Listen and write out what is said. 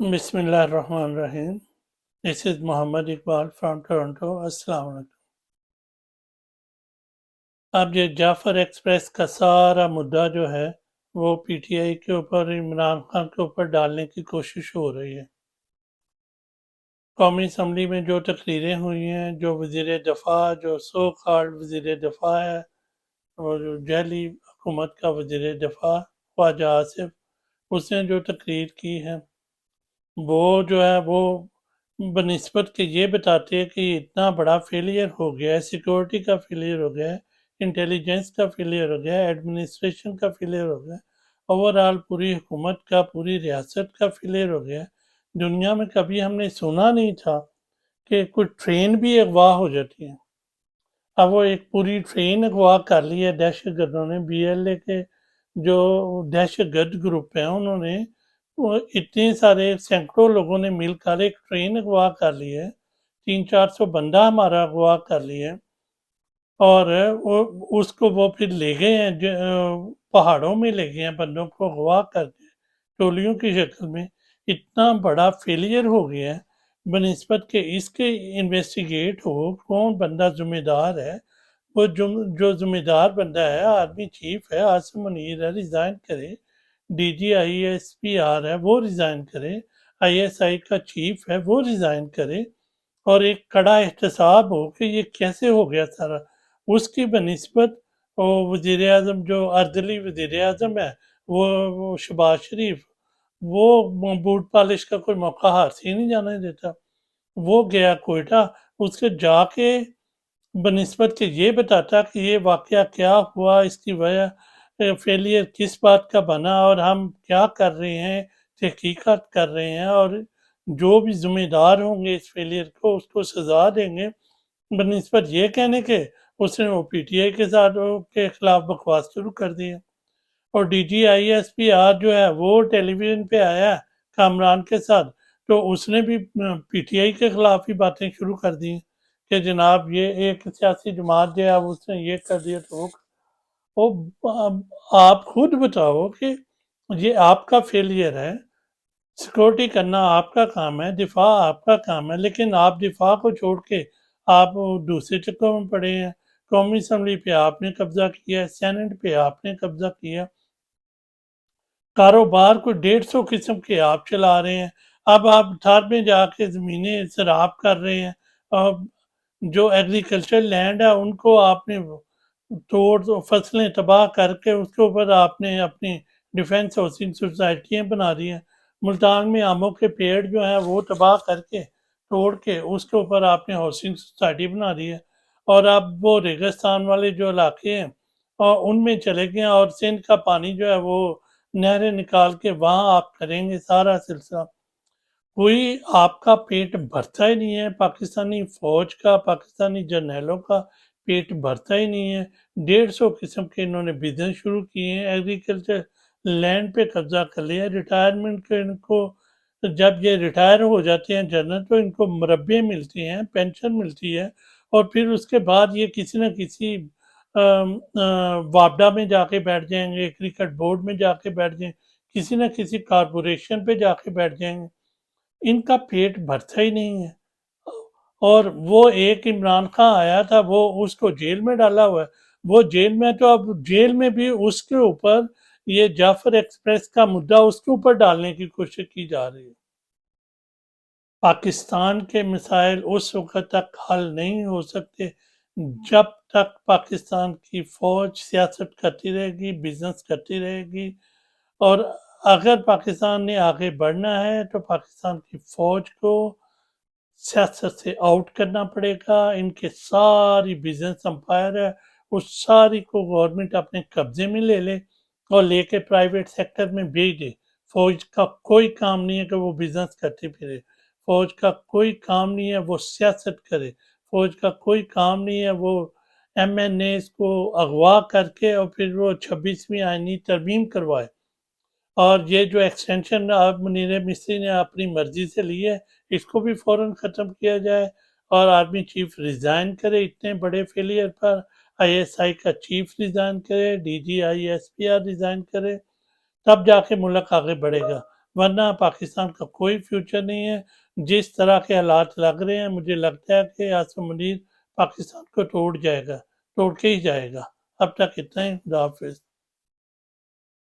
بسم اللہ الرحمن الرحیم. This is Muhammad Iqbal from Toronto. السلام علیکم. اب یہ جعفر ایکسپریس کا سارا مدعا جو ہے وہ پی ٹی آئی کے اوپر، عمران خان کے اوپر ڈالنے کی کوشش ہو رہی ہے. قومی اسمبلی میں جو تقریریں ہوئی ہیں، جو وزیر دفاع، جو سو کالڈ وزیر دفاع ہے، اور جو دہلی حکومت کا وزیر دفاع خواجہ آصف، اس نے جو تقریر کی ہے وہ جو ہے وہ بنسبت کہ یہ بتاتے ہیں کہ اتنا بڑا فیلئر ہو گیا ہے، سیکورٹی کا فیلئر ہو گیا ہے، انٹیلیجنس کا فیلئر ہو گیا ہے، ایڈمنسٹریشن کا فیلئر ہو گیا ہے، اوورآل پوری حکومت کا، پوری ریاست کا فیلئر ہو گیا ہے. دنیا میں کبھی ہم نے سنا نہیں تھا کہ کوئی ٹرین بھی اغوا ہو جاتی ہے. اب وہ ایک پوری ٹرین اغوا کر لی ہے دہشت گردوں نے. بی ایل اے کے جو دہشت گرد گروپ ہیں انہوں نے وہ اتنے سارے سینکڑوں لوگوں نے مل کر ایک ٹرین اغوا کر لی ہے. 300-400 بندہ ہمارا اغوا کر لیے، اور اس کو وہ پھر لے گئے ہیں، پہاڑوں میں لے گئے ہیں بندوں کو اغوا کر کے ٹولیوں کی شکل میں. اتنا بڑا فیلئر ہو گیا ہے بنسبت کہ اس کے انویسٹیگیٹ ہو کون بندہ ذمہ دار ہے. وہ جو ذمہ دار بندہ ہے، آرمی چیف ہے، عاصم منیر ہے، ریزائن کرے. D G I S P R ہے وہ ریزائن کرے. آئی ایس آئی کا چیف ہے وہ ریزائن کرے، اور ایک کڑا احتساب ہو کہ یہ کیسے ہو گیا سارا. اس کی بنسبت وزیر اعظم جو اردلی وزیر اعظم ہے، وہ شہباز شریف، وہ بوٹ پالش کا کوئی موقع ہاتھ ہی نہیں جانے دیتا. وہ گیا کوئٹہ، اس کے جا کے بنسبت کہ یہ بتاتا کہ یہ واقعہ کیا ہوا، اس کی وجہ فیلئر کس بات کا بنا، اور ہم کیا کر رہے ہیں، تحقیقات کر رہے ہیں، اور جو بھی ذمہ دار ہوں گے اس فیلئر کو اس کو سزا دیں گے. بنسبت یہ کہنے کے اس نے وہ پی ٹی آئی کے ساتھ کے خلاف بکواس شروع کر دی ہے. اور D G I S P R جو ہے وہ ٹیلی ویژن پہ آیا ہے کامران کے ساتھ، تو اس نے بھی پی ٹی آئی کے خلاف ہی باتیں شروع کر دی ہیں کہ جناب یہ ایک سیاسی جماعت جو ہے اس نے یہ کر دیا. تو آپ خود بتاؤ کہ یہ آپ کا فیلئر ہے. سیکورٹی کرنا آپ کا کام ہے، دفاع آپ کا کام ہے، لیکن آپ دفاع کو چھوڑ کے آپ دوسرے چکروں میں پڑے ہیں. قومی اسمبلی پہ آپ نے قبضہ کیا ہے، سینٹ پہ آپ نے قبضہ کیا، کاروبار کو 150 قسم کے آپ چلا رہے ہیں. اب آپ تھار میں جا کے زمینیں سراب کر رہے ہیں، اور جو ایگریکلچر لینڈ ہے ان کو آپ نے توڑ فصلیں تباہ کر کے اس کے اوپر آپ نے اپنی ڈیفینس ہاؤسنگ سوسائٹیاں بنا دی ہیں. ملتان میں آموں کے پیڑ جو ہیں وہ تباہ کر کے توڑ کے اس کے اوپر آپ نے ہاؤسنگ سوسائٹی بنا دی ہے. اور اب وہ ریگستان والے جو علاقے ہیں اور ان میں چلے گئے ہیں، اور سندھ کا پانی جو ہے وہ نہریں نکال کے وہاں آپ کریں گے سارا سلسلہ. کوئی آپ کا پیٹ بھرتا ہی نہیں ہے، پاکستانی فوج کا، پاکستانی جرنیلوں کا پیٹ بھرتا ہی نہیں ہے. 150 قسم کے انہوں نے بزنس شروع کیے ہیں، ایگریکلچر لینڈ پہ قبضہ کر لیا. ریٹائرمنٹ کے ان کو جب یہ ریٹائر ہو جاتے ہیں جنرل تو ان کو مربے ملتے ہیں، پینشن ملتی ہے، اور پھر اس کے بعد یہ کسی نہ کسی وابڈا میں جا کے بیٹھ جائیں گے، کرکٹ بورڈ میں جا کے بیٹھ جائیں گے، کسی نہ کسی کارپوریشن پہ جا کے بیٹھ جائیں گے. ان کا پیٹ بھرتا ہی نہیں ہے. اور وہ ایک عمران خان آیا تھا، وہ اس کو جیل میں ڈالا ہوا ہے. وہ جیل میں تو اب جیل میں بھی اس کے اوپر یہ جعفر ایکسپریس کا مدعا اس کے اوپر ڈالنے کی کوشش کی جا رہی ہے. پاکستان کے مسائل اس وقت تک حل نہیں ہو سکتے جب تک پاکستان کی فوج سیاست کرتی رہے گی، بزنس کرتی رہے گی. اور اگر پاکستان نے آگے بڑھنا ہے تو پاکستان کی فوج کو سیاست سے آؤٹ کرنا پڑے گا. ان کے ساری بزنس امپائر ہے اس ساری کو گورنمنٹ اپنے قبضے میں لے لے اور لے کے پرائیویٹ سیکٹر میں بھیج دے. فوج کا کوئی کام نہیں ہے کہ وہ بزنس کرتے پھرے، فوج کا کوئی کام نہیں ہے وہ سیاست کرے، فوج کا کوئی کام نہیں ہے وہ ایم این ایز کو اغوا کر کے اور پھر وہ 26ویں آئینی ترمیم کروائے. اور یہ جو ایکسٹینشن اب منیر مصری نے اپنی مرضی سے لی ہے اس کو بھی فوراً ختم کیا جائے، اور آرمی چیف ریزائن کرے اتنے بڑے failure per. I S I کا چیف ریزائن کرے، D G I S P R resign کرے، تب جا کے ملک آگے بڑھے گا. ورنہ پاکستان کا کوئی فیوچر نہیں ہے۔ جس طرح کے حالات لگ رہے ہیں مجھے لگتا ہے کہ عاصم منیر پاکستان کو توڑ جائے گا، توڑ کے ہی جائے گا۔ اب تک اتنا ہی، خدا حافظ۔